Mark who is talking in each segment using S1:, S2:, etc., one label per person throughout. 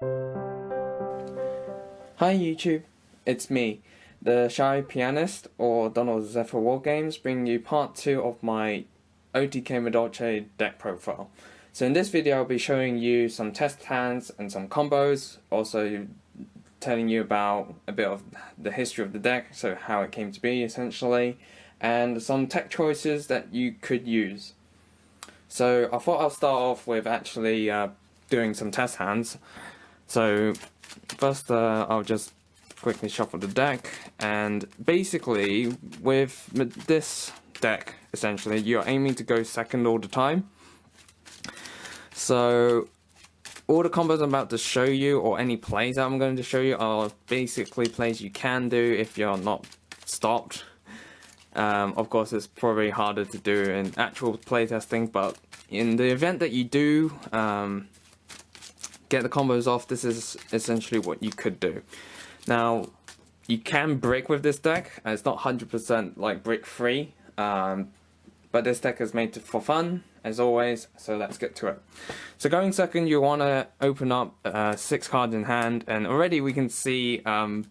S1: Hi YouTube, it's me, the Shy Pianist, or Donald Zephyr War Games, bringing you part 2 of my OTK Madolche deck profile. So in this video I'll be showing you some test hands and some combos, also telling you about a bit of the history of the deck, so how it came to be essentially, and some tech choices that you could use. So I thought I'll start off with actually doing some test hands. So first I'll just quickly shuffle the deck, and basically with this deck essentially you're aiming to go second all the time. So all the combos I'm about to show you, or any plays that I'm going to show you, are basically plays you can do if you're not stopped. Of course it's probably harder to do in actual playtesting, but in the event that you do get the combos off, this is essentially what you could do. Now, you can brick with this deck, and it's not 100% like brick free, but this deck is made for fun, as always, so let's get to it. So going second, you want to open up 6 cards in hand, and already we can see a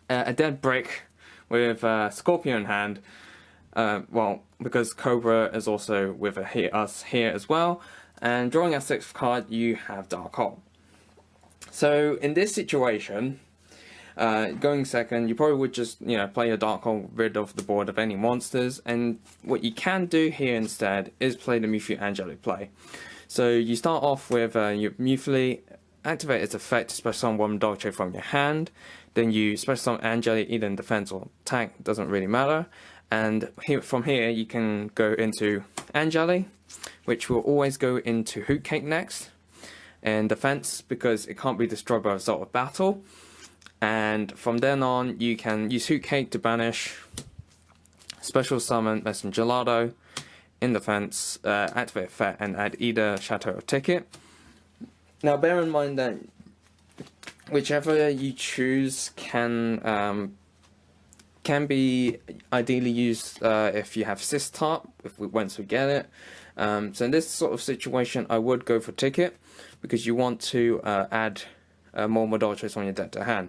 S1: dead brick with Scorpio in hand, well, because Cobra is also with us here as well. And drawing our 6th card, you have Dark Hole. So in this situation, going second, you probably would just, play your Dark Hole, rid of the board of any monsters. And what you can do here instead is play the Mewtwo Angelic play. So you start off with your Mewtwo, activate its effect to special summon one Madolche from your hand. Then you special summon Angelic either in defense or attack, doesn't really matter. And from here you can go into Angelic, which will always go into Hoot Cake next, and defense because it can't be destroyed by a result of battle. And from then on, you can use Hoot Cake to banish, special summon Messenger Gelato in defense, activate effect, and add either Chateau or Ticket. Now, bear in mind that whichever you choose can be ideally used if you have Systart, once we get it. So in this sort of situation, I would go for Ticket, because you want to add more Madolches on your deck to hand.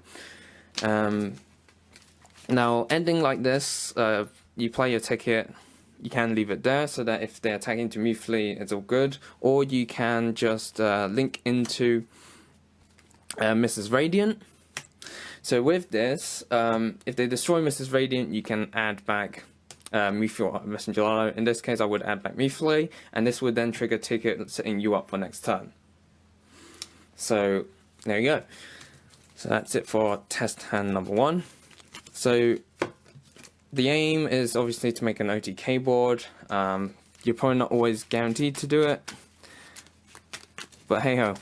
S1: Now, ending like this, you play your Ticket, you can leave it there, so that if they attack into Mewtwo, it's all good. Or you can just link into Mrs. Radiant. So with this, if they destroy Mrs. Radiant, you can add back Mewtwo or Messenger Gelato. In this case, I would add back Mewtwo, and this would then trigger Ticket, setting you up for next turn. So there you go. So that's it for test hand number 1. So the aim is obviously to make an OTK board. You're probably not always guaranteed to do it, but hey ho.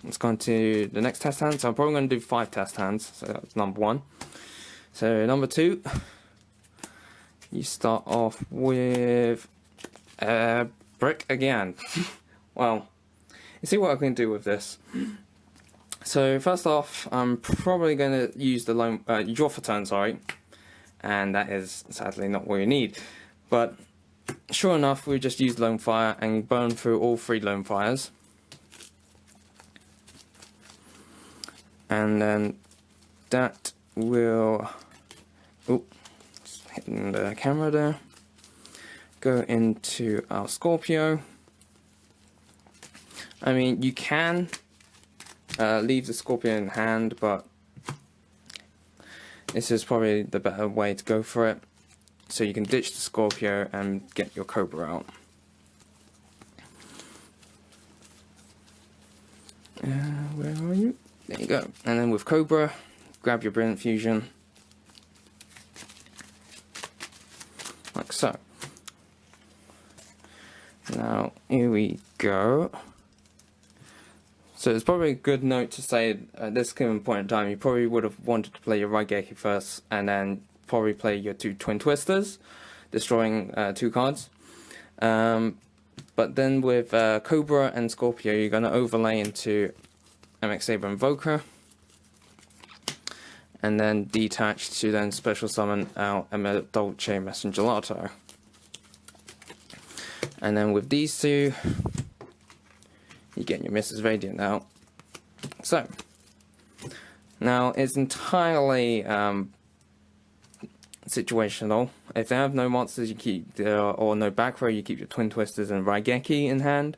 S1: Let's go on to the next test hand. So I'm probably going to do 5 test hands. So that's number 1. So number 2, you start off with a brick again. Well, you see what I can do with this. So first off, I'm probably going to use the lone, you draw for turn, sorry, and that is sadly not what you need. But sure enough, we just use Lone Fire and burn through all 3 Lone Fires. And then that will, hitting the camera there, go into our Scorpio. I mean, you can leave the Scorpio in hand, but this is probably the better way to go for it. So you can ditch the Scorpio and get your Cobra out. Where are you? There you go. And then with Cobra, grab your Brilliant Fusion, like so. Now, here we go. So it's probably a good note to say at this given point in time, you probably would have wanted to play your Raigeki first, and then probably play your 2 Twin Twisters, destroying 2 cards. But then with Cobra and Scorpio, you're going to overlay into MX Saber Invoker, and then detach to then special summon out a Madolche Messenger Gelato. And then with these two, you get your Mrs. Radiant out, so. Now, it's entirely situational. If they have no monsters, you keep or no back row, you keep your Twin Twisters and Raigeki in hand,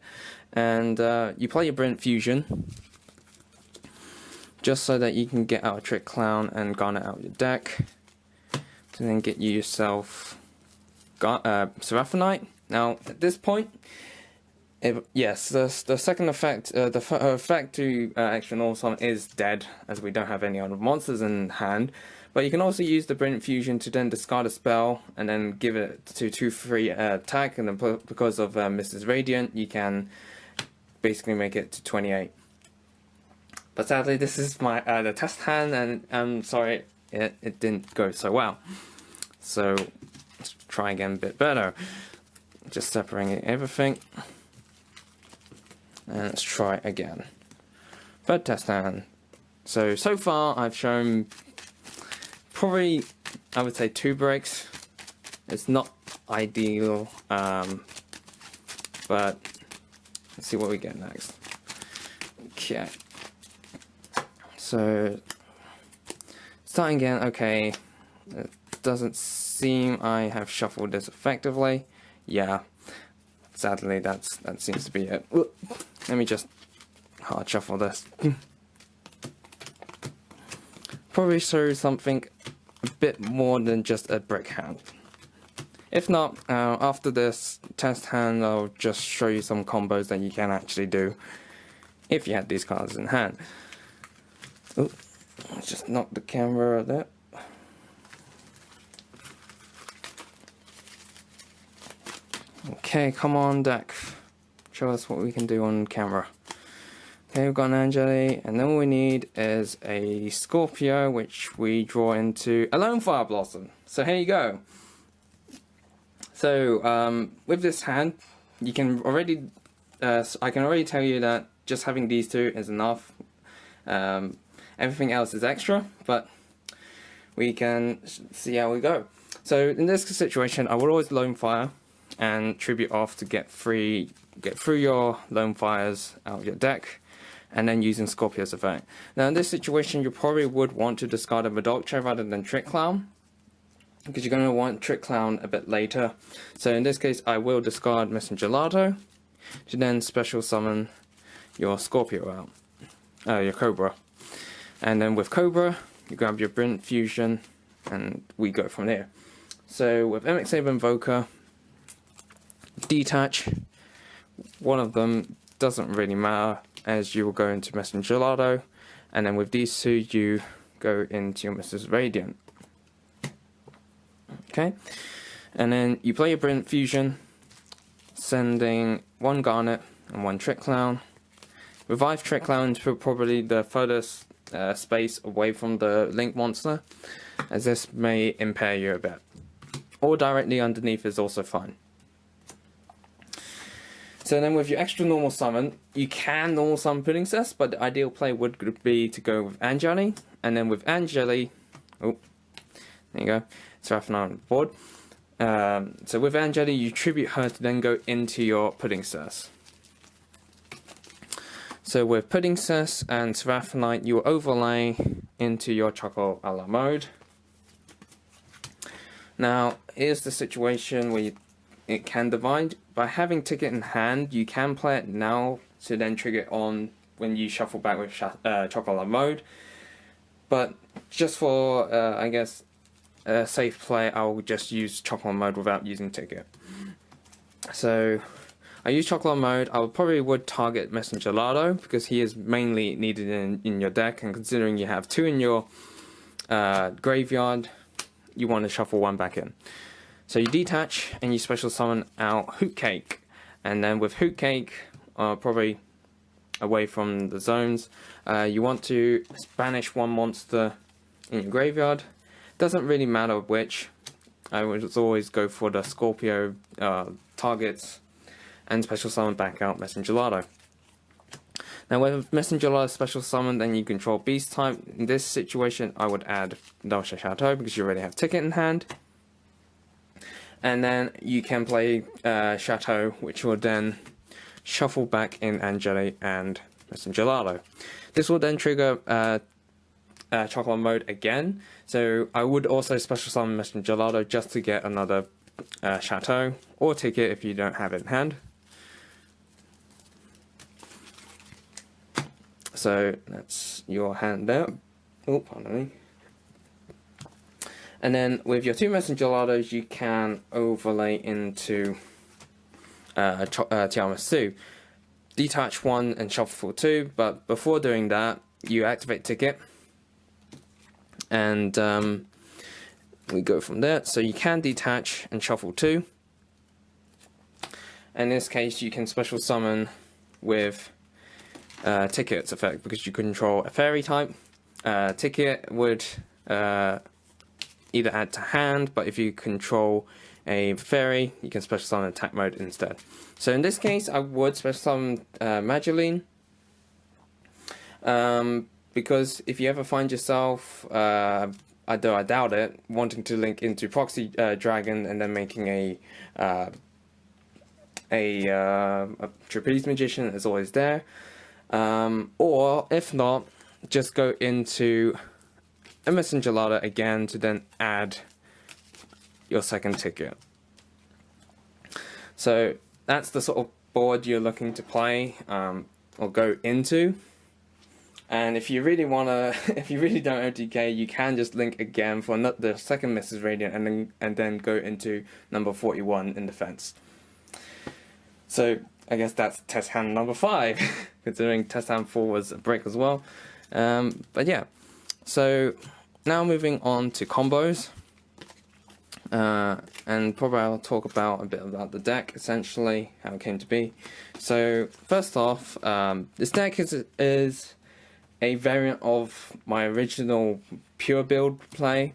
S1: and you play your Brilliant Fusion, just so that you can get out a Trick Clown and Garnet out your deck, to then get you yourself Seraphonite. Now, at this point, yes, the second effect, the effect to extra normal summon is dead, as we don't have any other monsters in hand. But you can also use the Brilliant Fusion to then discard a spell and then give it to 2/3 attack, and then because of Mrs. Radiant, you can basically make it to 28. But sadly, this is my the test hand, and I'm sorry it didn't go so well. So let's try again a bit better. Just separating everything. And let's try again. Third test hand. So far I've shown probably, I would say, 2 breaks. It's not ideal, but let's see what we get next. Okay. So starting again, okay. It doesn't seem I have shuffled this effectively. Yeah. Sadly, that seems to be it. Let me just hard shuffle this. Probably show something a bit more than just a brick hand. If not, after this test hand, I'll just show you some combos that you can actually do if you had these cards in hand. Oh, just knock the camera out there. Okay, come on, deck. Show us what we can do on camera. Okay, we've got an Angeli, and then all we need is a Scorpio, which we draw into a Lone Fire Blossom. So here you go. So with this hand, you can already, I can already tell you that just having these 2 is enough. Everything else is extra, but we can see how we go. So in this situation, I would always Lone Fire and tribute off to get through your Lone Fires out of your deck, and then using Scorpio's effect. Now in this situation, you probably would want to discard a Madolche rather than Trick Clown, because you're going to want Trick Clown a bit later. So in this case, I will discard Messenger Gelato to then special summon your Scorpio out, your Cobra. And then with Cobra, you grab your Brilliant Fusion, and we go from there. So with MX Saber Invoker, detach, one of them doesn't really matter, as you will go into Messenger Gelato, and then with these 2 you go into your Mrs. Radiant. Okay, and then you play your Brilliant Fusion, sending 1 Garnet and 1 Trick Clown. Revive Trick Clown to probably the furthest space away from the Link monster, as this may impair you a bit. Or directly underneath is also fine. So then with your extra normal summon, you can normal summon Pudding Cess, but the ideal play would be to go with Angeli, and then with Angeli, oh, there you go, Seraphonite on the board. So with Angeli, you tribute her to then go into your Pudding Cess. So with Pudding Cess and Seraphonite, you will overlay into your Choco a la mode. Now, here's the situation where it can divide. By having Ticket in hand, you can play it now to then trigger it on when you shuffle back with Chocolate mode. But just for, I guess, a safe play, I'll just use Chocolate mode without using Ticket. So I use Chocolate mode. I probably would target Messenger Gelato, because he is mainly needed in your deck, and considering you have 2 in your graveyard, you want to shuffle 1 back in. So you detach and you special summon out Hoot Cake, and then with Hoot Cake, probably away from the zones, you want to banish 1 monster in your graveyard. Doesn't really matter which. I would always go for the Scorpio targets and special summon back out Messenger Gelato. Now with Messenger Gelato special summon, then you control Beast type. In this situation, I would add Madolche Chateau, because you already have Ticket in hand. And then you can play Chateau, which will then shuffle back in Angeli and Mr. Gelato. This will then trigger chocolate mode again, so I would also special summon Mr. Gelato just to get another chateau or ticket if you don't have it in hand. So that's your hand there. Oh, pardon me. And then with your 2 Mr. Gelatos, you can overlay into tiramisu. Detach 1 and shuffle 2, but before doing that, you activate ticket. And we go from there. So you can detach and shuffle 2. In this case, you can special summon with ticket's effect because you control a fairy type. Ticket would either add to hand, but if you control a fairy, you can special summon attack mode instead. So in this case, I would special summon Madolche, because if you ever find yourself, although I doubt it, wanting to link into Proxy Dragon and then making a Trapeze Magician is always there, or if not, just go into a Mr. Gelato again to then add your second ticket. So that's the sort of board you're looking to play or go into. And if you really wanna, if you really don't OTK, you can just link again for the second Mrs. Radiant and then go into number 41 in defense. So I guess that's test hand number 5, considering test hand 4 was a break as well. But yeah, so now moving on to combos. And probably I'll talk about a bit about the deck, essentially, how it came to be. So first off, this deck is a variant of my original pure build play,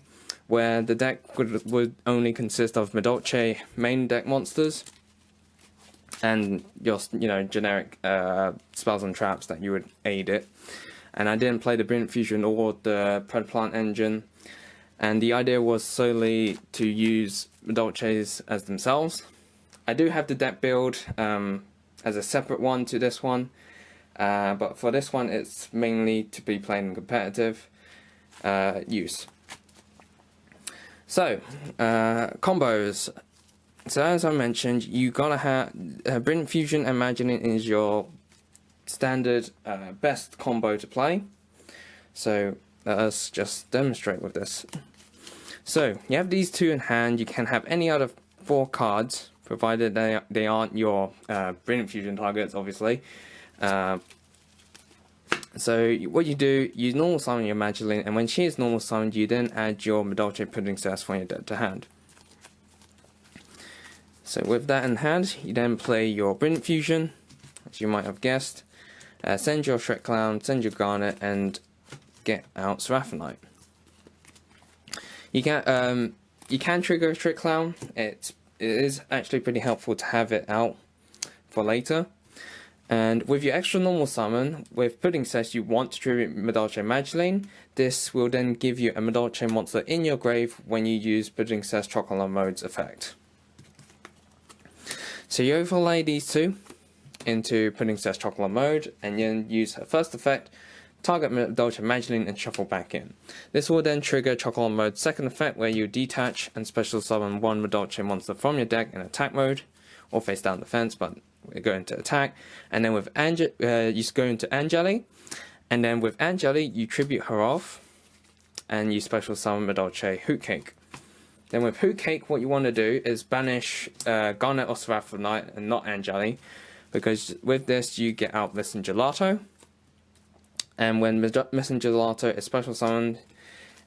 S1: where the deck would only consist of Madolche main deck monsters and your generic spells and traps that you would aid it. And I didn't play the Brilliant Fusion or the Predaplant engine, and the idea was solely to use Madolches as themselves. I do have the deck build as a separate one to this one, but for this one it's mainly to be played in competitive use. So, combos. So as I mentioned, you gotta have Brilliant Fusion and Imagining is your standard best combo to play. So let us just demonstrate with this. So you have these 2 in hand. You can have any other 4 cards, provided they aren't your Brilliant Fusion targets, obviously. So what you do, you normal summon your Madolche, and when she is normal summoned, you then add your Madolche Pudding Cess from your deck to hand. So with that in hand, you then play your Brilliant Fusion, as you might have guessed. Send your Shrek Clown, send your Garnet, and get out Seraphonite. You can trigger a Shrek Clown. It is actually pretty helpful to have it out for later. And with your extra normal summon, with Pudding Cess, you want to tribute Madolche Madolche. This will then give you a Madolche monster in your grave when you use Pudding Cess Chocolat Mode's effect. So you overlay these 2 into Pudding Cess Chocolat Mode, and then use her first effect, target Madolche Madolche, and shuffle back in. This will then trigger Chocolat Mode's second effect, where you detach and special summon 1 Madolche monster from your deck in attack mode, or face down defense, but we go into attack. And then with you go into Angeli, and then with Angeli you tribute her off, and you special summon Madolche Hoot Cake. Then with Hoot Cake, what you want to do is banish Garnet or Seraphonite and not Angeli, because with this you get out Mr. Gelato, and when Mr. Gelato is special summoned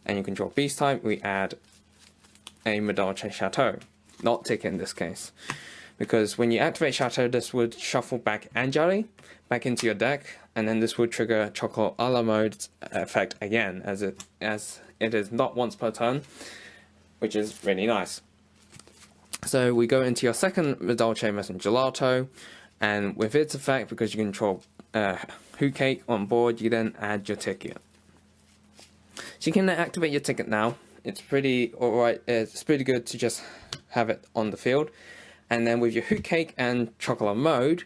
S1: and you control Beast type, we add a Madolche Chateau, not ticket in this case, because when you activate Chateau, this would shuffle back Angeli back into your deck, and then this would trigger Chocolat a la Mode's effect again, as it is not once per turn, which is really nice. So we go into your second Madolche Mr. Gelato, and with its effect, because you control Hoot Cake on board, you then add your ticket. So you can activate your ticket now. It's pretty alright. It's pretty good to just have it on the field. And then with your Hoot Cake and Chocolat Mode,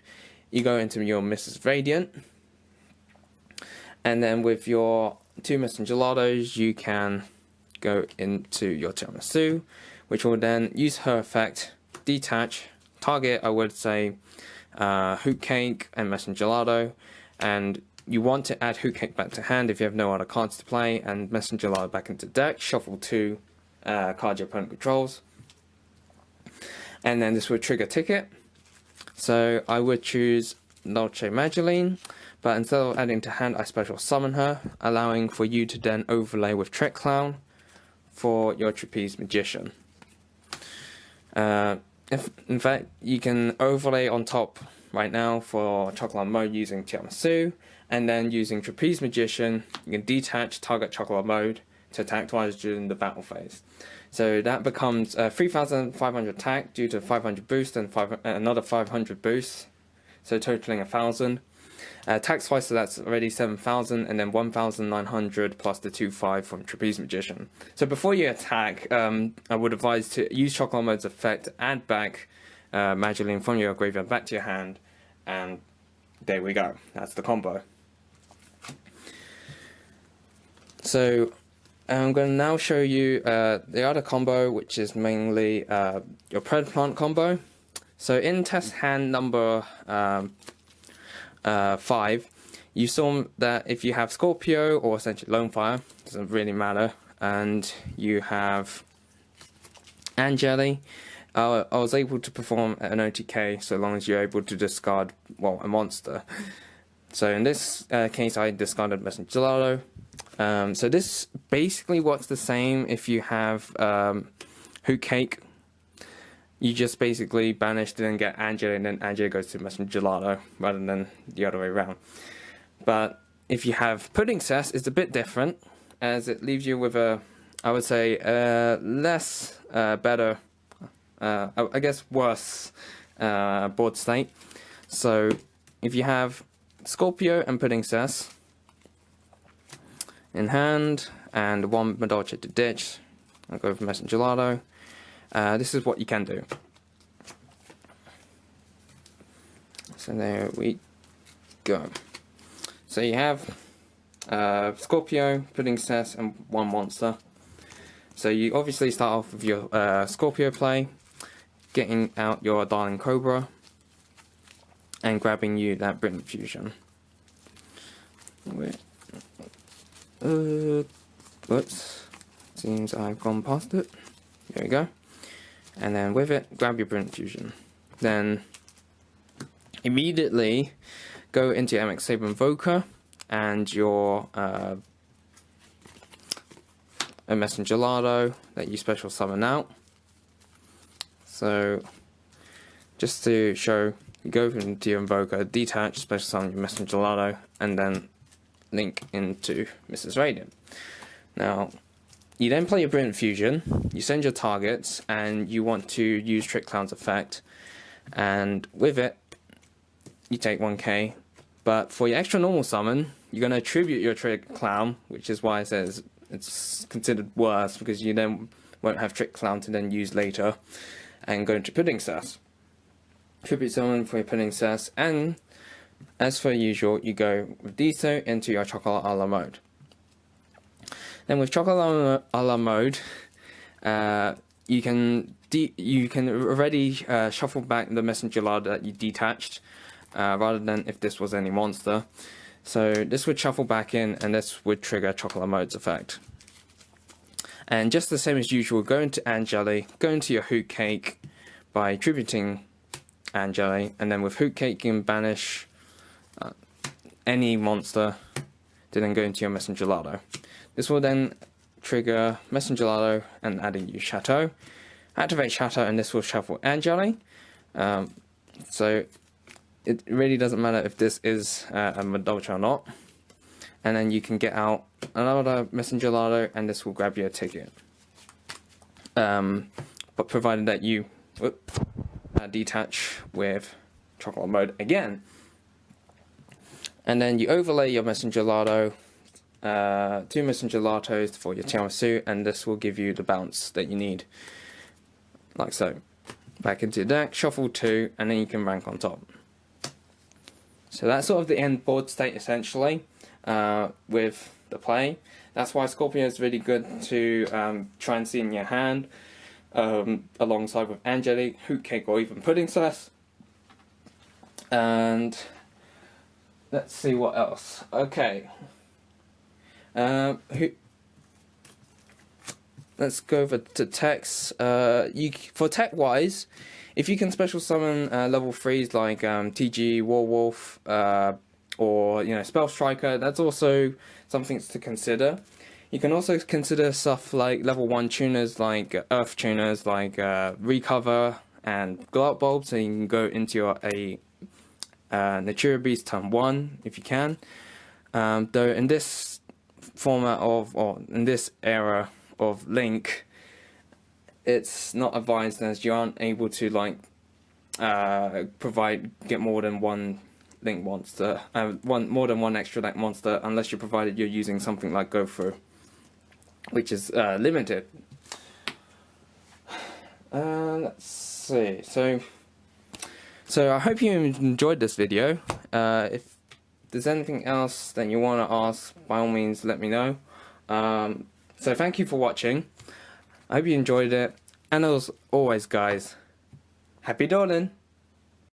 S1: you go into your Mrs. Radiant, And then with your 2 missing gelatos, you can go into your tiramisu, which will then use her effect, detach, target, I would say, hoot cake and missing gelato, and you want to add hoot cake back to hand if you have no other cards to play, and missing gelato back into deck, shuffle 2 cards your opponent controls, and then this would trigger ticket. So I would choose Madolche Madolche, but instead of adding to hand, I special summon her, allowing for you to then overlay with Trick Clown for your Trapeze Magician. In fact, you can overlay on top right now for Chocolate Mode using Tiramisu, and then using Trapeze Magician, you can detach target Chocolate Mode to attack twice during the battle phase. So that becomes 3,500 attack due to 500 boost and another 500 boost, so totaling 1,000. Attack twice, so that's already 7,000, and then 1,900 plus the 2/5 from Trapeze Magician. So before you attack, I would advise to use Chocolate Mode's effect, add back Madolche from your graveyard back to your hand, and there we go. That's the combo. So I'm going to now show you the other combo, which is mainly your Pred Plant combo. So in test hand number 5, you saw that if you have Scorpio or essentially Lone Fire, doesn't really matter, and you have Angeli, I was able to perform an OTK so long as you're able to discard, well, a monster. So in this case, I discarded Messing Gelato. So this basically works the same if you have Hoot Cake. You just basically banish, then get Angela, and then Angela goes to Messing Gelato rather than the other way around. But if you have Pudding Cess, it's a bit different, as it leaves you with a, I would say, less better, I guess worse board state. So if you have Scorpio and Pudding Cess in hand, and 1 Madolche to ditch, I'll go for Messing Gelato. This is what you can do. So there we go. So you have Scorpio, Pudding Cess, and 1 monster. So you obviously start off with your Scorpio play, getting out your Darling Cobra, and grabbing you that Brilliant Fusion. Whoops, seems I've gone past it. There we go. And then with it, grab your Brilliant Fusion. Then immediately go into your MX Saber Invoker and your Messing Gelato that you special summon out. So just to show, you go into your Invoker, detach, special summon your Messing Gelato, and then link into Mrs. Radiant. Now, you then play your Brilliant Fusion, you send your targets, and you want to use Trick Clown's effect, and with it, you take 1k, but for your extra normal summon, you're going to attribute your Trick Clown, which is why it says it's considered worse, because you then won't have Trick Clown to then use later, and go into Pudding Cess. Tribute summon for your Pudding Cess, and as per usual, you go with these two into your Chocolate a la mode. Then with Chocolate a la mode, you can already shuffle back the Messenger Gelato that you detached, rather than if this was any monster. So this would shuffle back in, and this would trigger Chocolate mode's effect. And just the same as usual, go into Angeli, go into your Hoot Cake by tributing Angeli, and then with Hoot Cake you can banish any monster to then go into your Messenger Gelato. This will then trigger Messenger Gelato and adding you Chateau. Activate Chateau, and this will shuffle Angeli. So it really doesn't matter if this is a Madolche or not. And then you can get out another Messenger Gelato, and this will grab you a ticket. But provided that you detach with Chocolate mode again. And then you overlay your Messenger Gelato, 2 Messenger Gelatos for your Tiramisu, and this will give you the bounce that you need. Like so. Back into your deck, shuffle 2, and then you can rank on top. So that's sort of the end board state essentially with the play. That's why Scorpio is really good to try and see in your hand, alongside with Angelique, Hoot Cake, or even Pudding Sauce. And let's see what else. Okay. Let's go over to techs. For tech wise, if you can special summon level 3s like TG, Warwolf, or Spell Striker, that's also something to consider. You can also consider stuff like level 1 tuners like Earth tuners like Recover and Glow Up Bulb, so you can go into your Natura Beast turn 1 if you can. Though in this format or in this era of Link, it's not advised, as you aren't able to get more than one Link monster, more than one extra Link monster, unless you're provided you're using something like Go Through, which is limited. Let's see. So I hope you enjoyed this video. If there's anything else that you want to ask, by all means let me know. So thank you for watching. I hope you enjoyed it. And as always, guys, happy dawning!